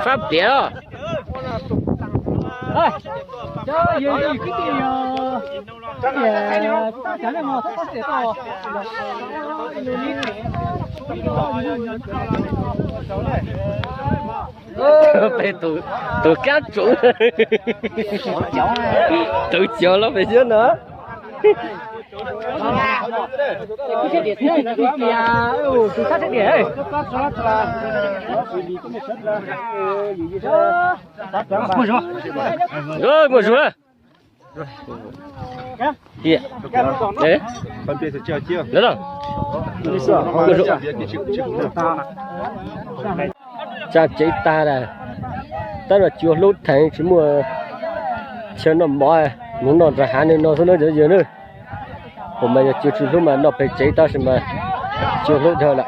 Pháp trẻ đó. Ơi, cho gì cái gì cái gì ta trả lời mà có thể to. Phải tụ cá chủ. Tụ chiều nó phải chứ nữa. Cái gì điện thế này kìa, từ sát thế này. Rồi một rồi. Kìa. Đấy. Phân biệt chưa chưa. Được rồi. Cha chế ta là ta là chưa lút thành chỉ mua chơi nó mỏi muốn nó ra hàng nên nó thôi nó giờ nữa hôm nay chưa lúc mà nó phải chế ta xem mà chưa lút thôi là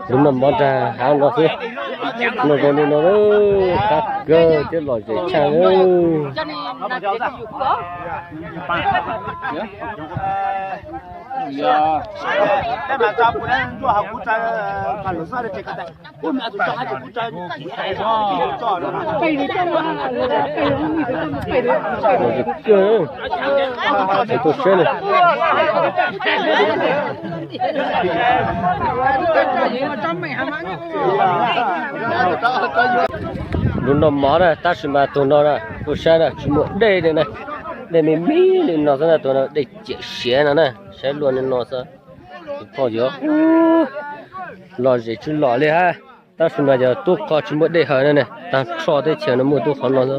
đúng là món ra hàng nó thôi nó còn nên nó các cơ chứ lòi dễ chăng ơi em mà cho bữa nay cho học cũng cho cả lứa sao để chơi cái này hôm nay tôi cho hai cũng cho Cây đi trong mà cây nó như thế cây đấy. cơ cái tôi xem này luôn nó mỏ ra ta sẽ mà tụi nó ra tôi sẽ là chỉ một đây này này để mình mí lên nó ra tụi nó để chết xé nó này sẽ luôn lên nó sao thôi chứ lo gì chứ lo đi ha ta sẽ mà giờ tôi có chỉ một đây hơi này này ta cho tới chiều nó mua tôi khó nó nữa